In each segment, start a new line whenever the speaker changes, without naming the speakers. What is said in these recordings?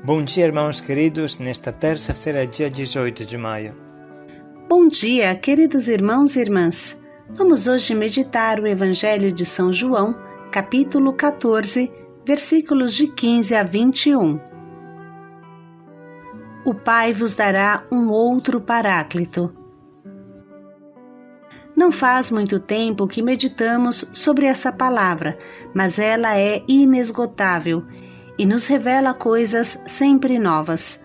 Bom dia, irmãos queridos, nesta terça-feira, dia 18 de maio.
Bom dia, queridos irmãos e irmãs. Vamos hoje meditar o Evangelho de São João, capítulo 14, versículos de 15 a 21. O Pai vos dará um outro Paráclito. Não faz muito tempo que meditamos sobre essa palavra, mas ela é inesgotável e nos revela coisas sempre novas.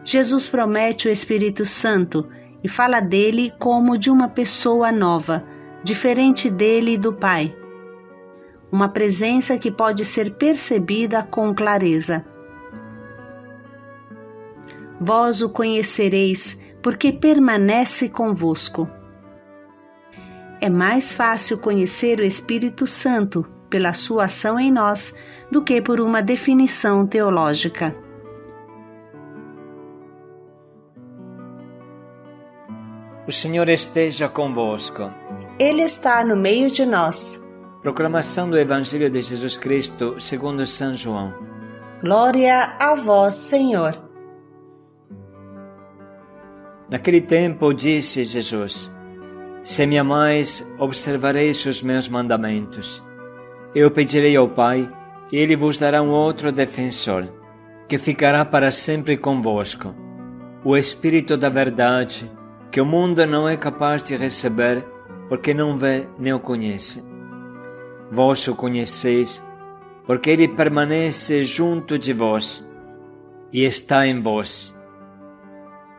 Jesus promete o Espírito Santo e fala dele como de uma pessoa nova, diferente dele e do Pai. Uma presença que pode ser percebida com clareza. Vós o conhecereis, porque permanece convosco. É mais fácil conhecer o Espírito Santo pela sua ação em nós do que por uma definição teológica.
O Senhor esteja convosco.
Ele está no meio de nós.
Proclamação do Evangelho de Jesus Cristo segundo São João.
Glória a vós, Senhor.
Naquele tempo disse Jesus: Se me amais, observareis os meus mandamentos. Eu pedirei ao Pai, e Ele vos dará um outro defensor, que ficará para sempre convosco, o Espírito da Verdade, que o mundo não é capaz de receber, porque não vê nem o conhece. Vós o conheceis, porque Ele permanece junto de vós, e está em vós.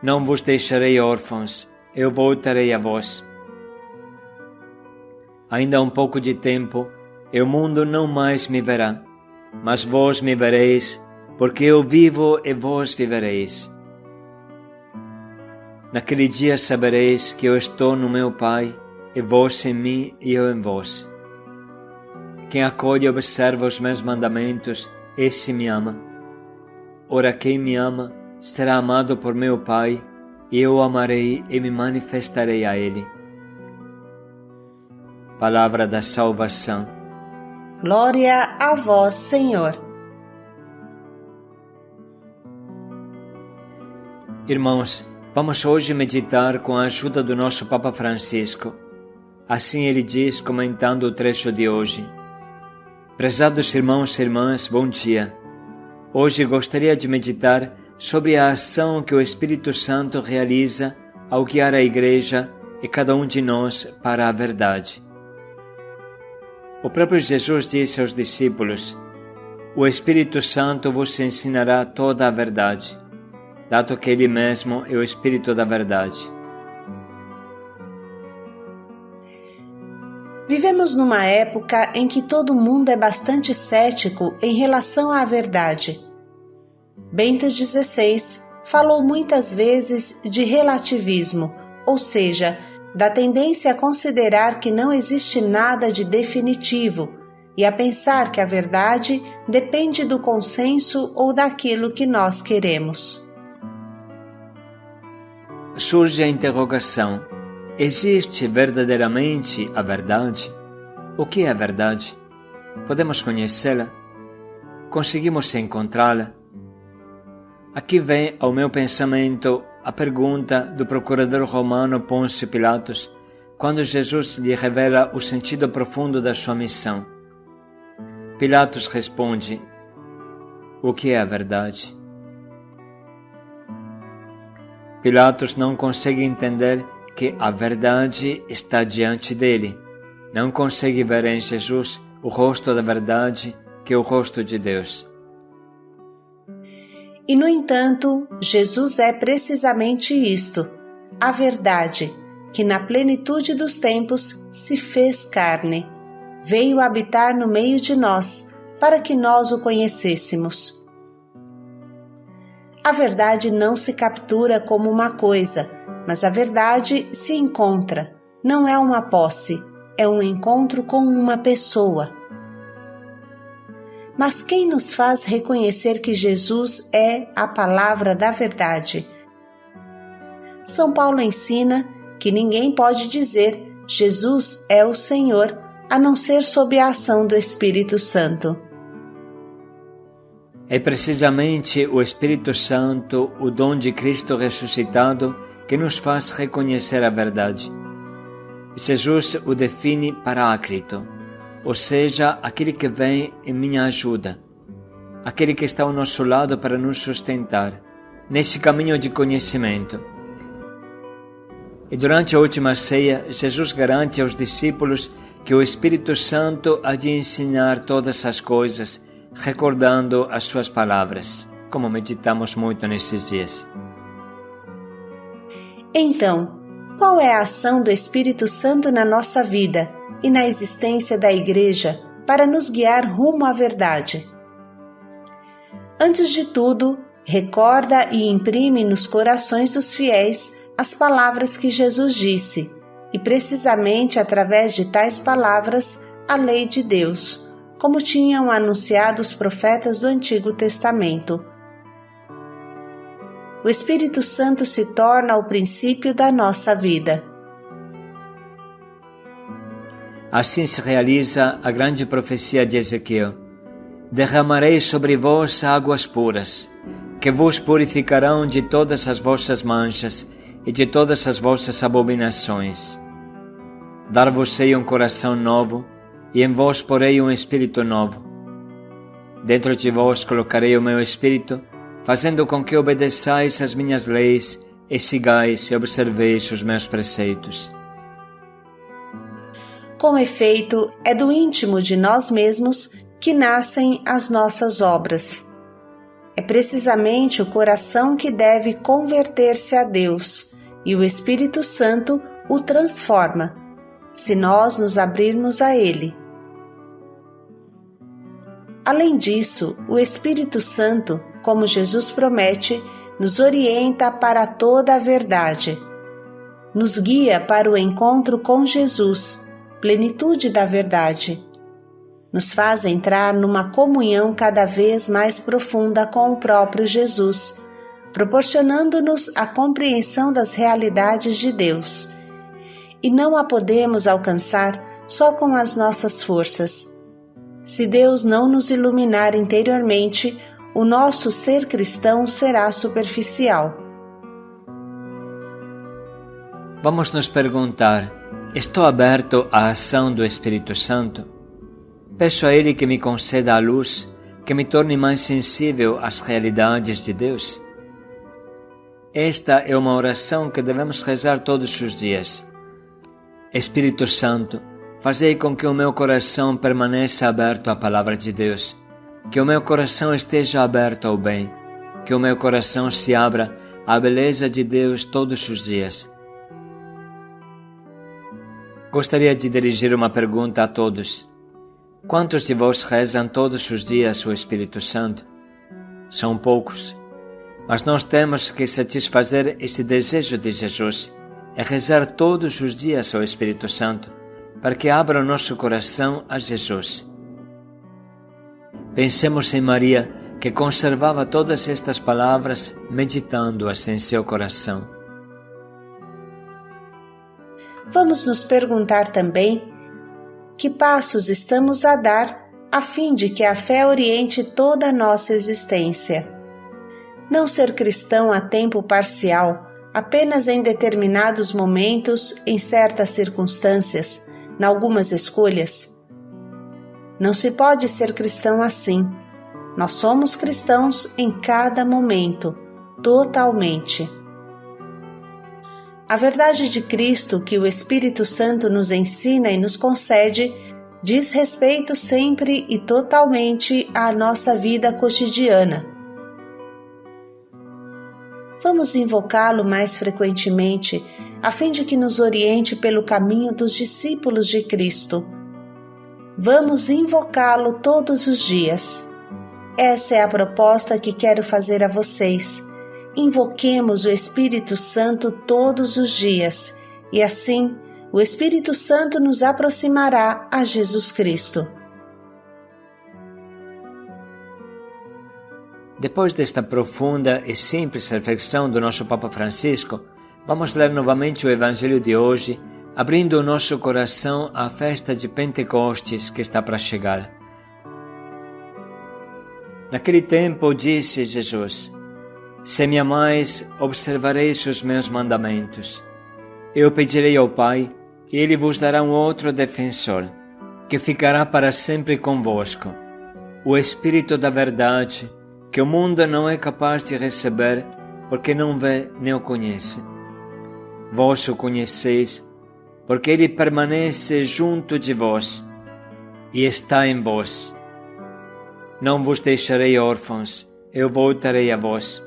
Não vos deixarei órfãos, eu voltarei a vós. Ainda um pouco de tempo, e o mundo não mais me verá, mas vós me vereis, porque eu vivo e vós vivereis. Naquele dia sabereis que eu estou no meu Pai, e vós em mim e eu em vós. Quem acolhe e observa os meus mandamentos, esse me ama. Ora, quem me ama, será amado por meu Pai, e eu o amarei e me manifestarei a ele. Palavra da salvação.
Glória a vós, Senhor.
Irmãos, vamos hoje meditar com a ajuda do nosso Papa Francisco. Assim ele diz, comentando o trecho de hoje. Prezados irmãos e irmãs, bom dia. Hoje gostaria de meditar sobre a ação que o Espírito Santo realiza ao guiar a Igreja e cada um de nós para a verdade. O próprio Jesus disse aos discípulos: O Espírito Santo vos ensinará toda a verdade, dado que Ele mesmo é o Espírito da verdade.
Vivemos numa época em que todo mundo é bastante cético em relação à verdade. Bento XVI falou muitas vezes de relativismo, ou seja, da tendência a considerar que não existe nada de definitivo e a pensar que a verdade depende do consenso ou daquilo que nós queremos.
Surge a interrogação: existe verdadeiramente a verdade? O que é a verdade? Podemos conhecê-la? Conseguimos encontrá-la? Aqui vem ao meu pensamento a pergunta do procurador romano Pôncio Pilatos, quando Jesus lhe revela o sentido profundo da sua missão. Pilatos responde: O que é a verdade? Pilatos não consegue entender que a verdade está diante dele. Não consegue ver em Jesus o rosto da verdade, que é o rosto de Deus.
E, no entanto, Jesus é precisamente isto, a verdade, que na plenitude dos tempos se fez carne, veio habitar no meio de nós, para que nós o conhecêssemos. A verdade não se captura como uma coisa, mas a verdade se encontra, não é uma posse, é um encontro com uma pessoa. Mas quem nos faz reconhecer que Jesus é a palavra da verdade? São Paulo ensina que ninguém pode dizer Jesus é o Senhor, a não ser sob a ação do Espírito Santo.
É precisamente o Espírito Santo, o dom de Cristo ressuscitado, que nos faz reconhecer a verdade. Jesus o define Paráclito, ou seja, aquele que vem em minha ajuda, aquele que está ao nosso lado para nos sustentar, nesse caminho de conhecimento. E durante a última ceia, Jesus garante aos discípulos que o Espírito Santo há de ensinar todas as coisas, recordando as suas palavras, como meditamos muito nesses dias.
Então, qual é a ação do Espírito Santo na nossa vida e na existência da Igreja para nos guiar rumo à verdade? Antes de tudo, recorda e imprime nos corações dos fiéis as palavras que Jesus disse, e precisamente através de tais palavras, a lei de Deus, como tinham anunciado os profetas do Antigo Testamento. O Espírito Santo se torna o princípio da nossa vida.
Assim se realiza a grande profecia de Ezequiel: derramarei sobre vós águas puras, que vos purificarão de todas as vossas manchas e de todas as vossas abominações. Dar-vos-ei um coração novo, e em vós porei um espírito novo. Dentro de vós colocarei o meu espírito, fazendo com que obedeçais às minhas leis e sigais e observeis os meus preceitos.
Com efeito, é do íntimo de nós mesmos que nascem as nossas obras. É precisamente o coração que deve converter-se a Deus, e o Espírito Santo o transforma, se nós nos abrirmos a Ele. Além disso, o Espírito Santo, como Jesus promete, nos orienta para toda a verdade. Nos guia para o encontro com Jesus, plenitude da verdade. Nos faz entrar numa comunhão cada vez mais profunda com o próprio Jesus, proporcionando-nos a compreensão das realidades de Deus. E não a podemos alcançar só com as nossas forças. Se Deus não nos iluminar interiormente, o nosso ser cristão será superficial.
Vamos nos perguntar: estou aberto à ação do Espírito Santo? Peço a Ele que me conceda a luz, que me torne mais sensível às realidades de Deus? Esta é uma oração que devemos rezar todos os dias. Espírito Santo, fazei com que o meu coração permaneça aberto à Palavra de Deus, que o meu coração esteja aberto ao bem, que o meu coração se abra à beleza de Deus todos os dias. Gostaria de dirigir uma pergunta a todos. Quantos de vós rezam todos os dias o Espírito Santo? São poucos, mas nós temos que satisfazer esse desejo de Jesus, é rezar todos os dias ao Espírito Santo, para que abra o nosso coração a Jesus. Pensemos em Maria, que conservava todas estas palavras, meditando-as em seu coração.
Vamos nos perguntar também que passos estamos a dar a fim de que a fé oriente toda a nossa existência. Não ser cristão a tempo parcial, apenas em determinados momentos, em certas circunstâncias, em algumas escolhas. Não se pode ser cristão assim. Nós somos cristãos em cada momento, totalmente. A verdade de Cristo que o Espírito Santo nos ensina e nos concede diz respeito sempre e totalmente à nossa vida cotidiana. Vamos invocá-lo mais frequentemente, a fim de que nos oriente pelo caminho dos discípulos de Cristo. Vamos invocá-lo todos os dias. Essa é a proposta que quero fazer a vocês. Invoquemos o Espírito Santo todos os dias, e assim o Espírito Santo nos aproximará a Jesus Cristo.
Depois desta profunda e simples reflexão do nosso Papa Francisco, vamos ler novamente o Evangelho de hoje, abrindo o nosso coração à festa de Pentecostes que está para chegar. Naquele tempo disse Jesus: Se me amais, observareis os meus mandamentos. Eu pedirei ao Pai, e Ele vos dará um outro defensor, que ficará para sempre convosco, o Espírito da Verdade, que o mundo não é capaz de receber, porque não vê nem o conhece. Vós o conheceis, porque Ele permanece junto de vós e está em vós. Não vos deixarei órfãos, eu voltarei a vós.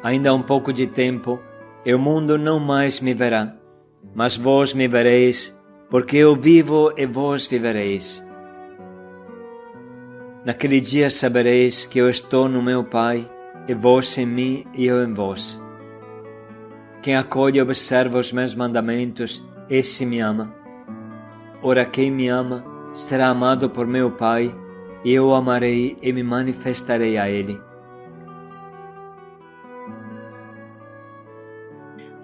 Ainda há um pouco de tempo, e o mundo não mais me verá, mas vós me vereis, porque eu vivo e vós vivereis. Naquele dia sabereis que eu estou no meu Pai, e vós em mim e eu em vós. Quem acolhe e observa os meus mandamentos, esse me ama. Ora, quem me ama será amado por meu Pai, e eu o amarei e me manifestarei a ele.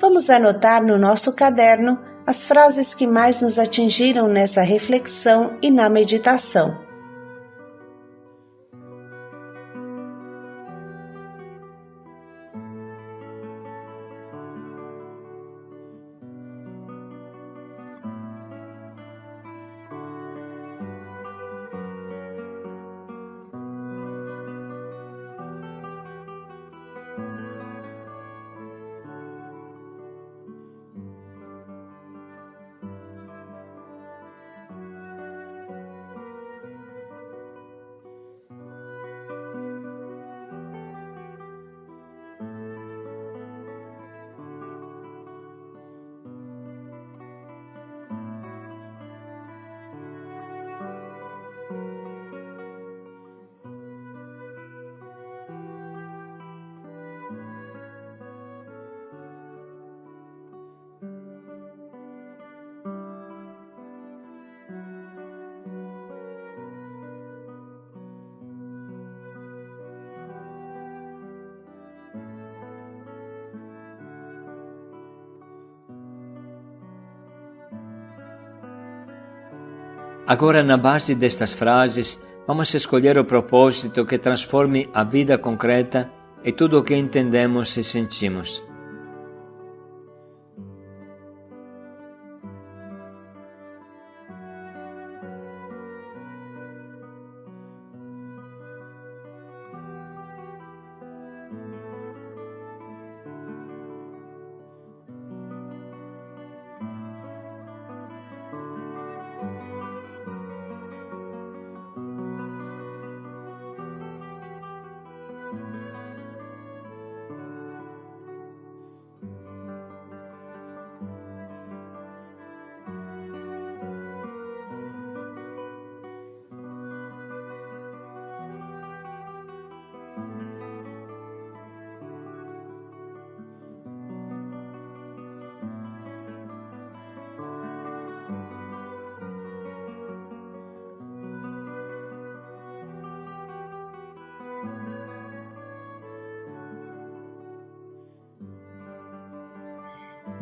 Vamos anotar no nosso caderno as frases que mais nos atingiram nessa reflexão e na meditação.
Agora, na base destas frases, vamos escolher o propósito que transforme a vida concreta e tudo o que entendemos e sentimos.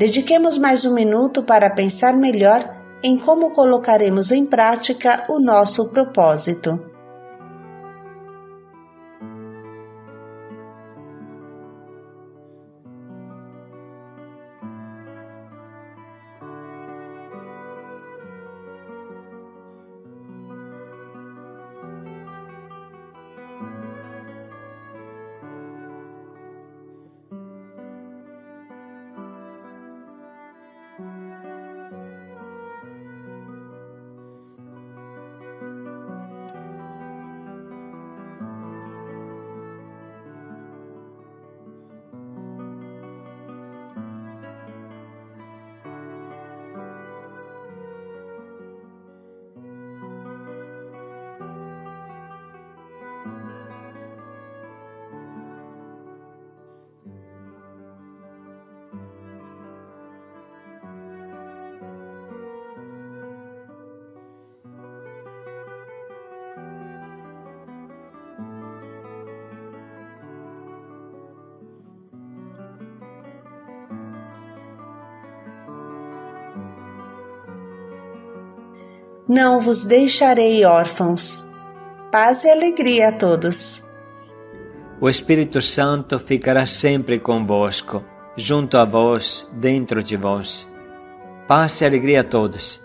Dediquemos mais um minuto para pensar melhor em como colocaremos em prática o nosso propósito. Não vos deixarei órfãos. Paz e alegria a todos.
O Espírito Santo ficará sempre convosco, junto a vós, dentro de vós. Paz e alegria a todos.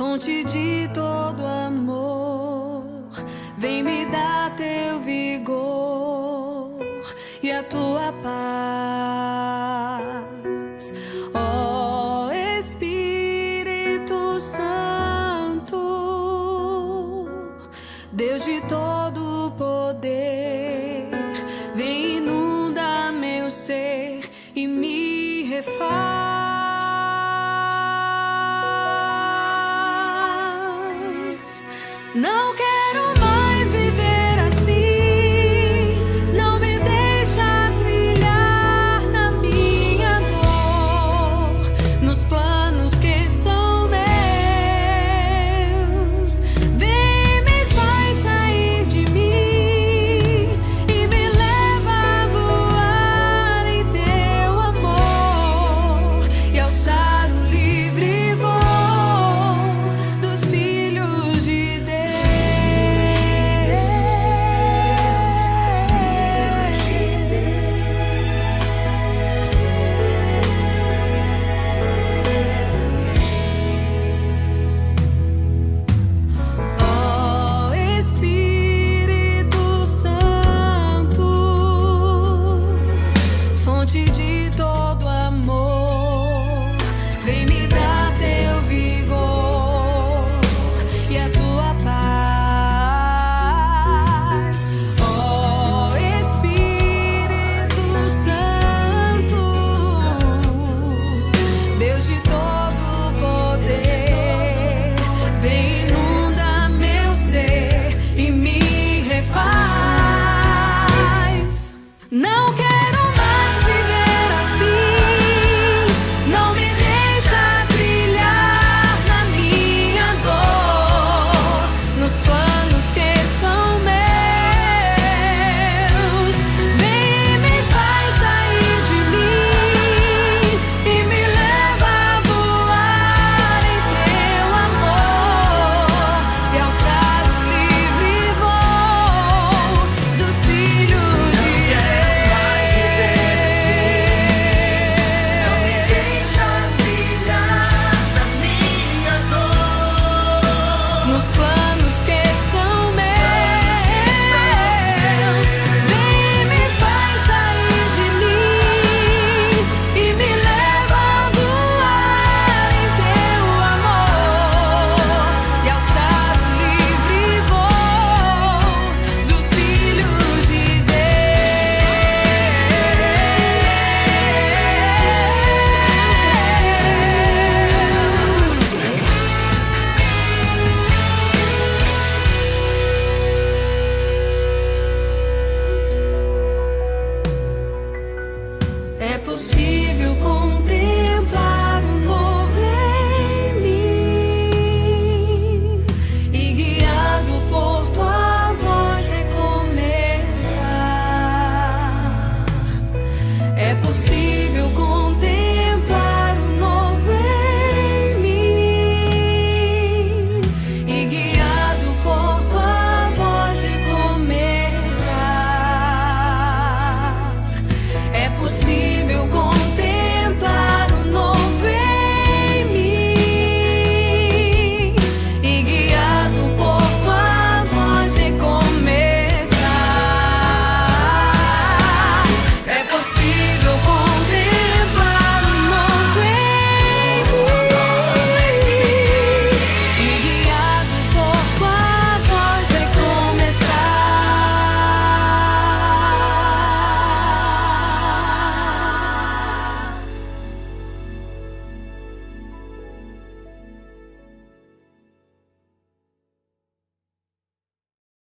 Fonte de todo amor, vem me dar teu vigor e a tua paz.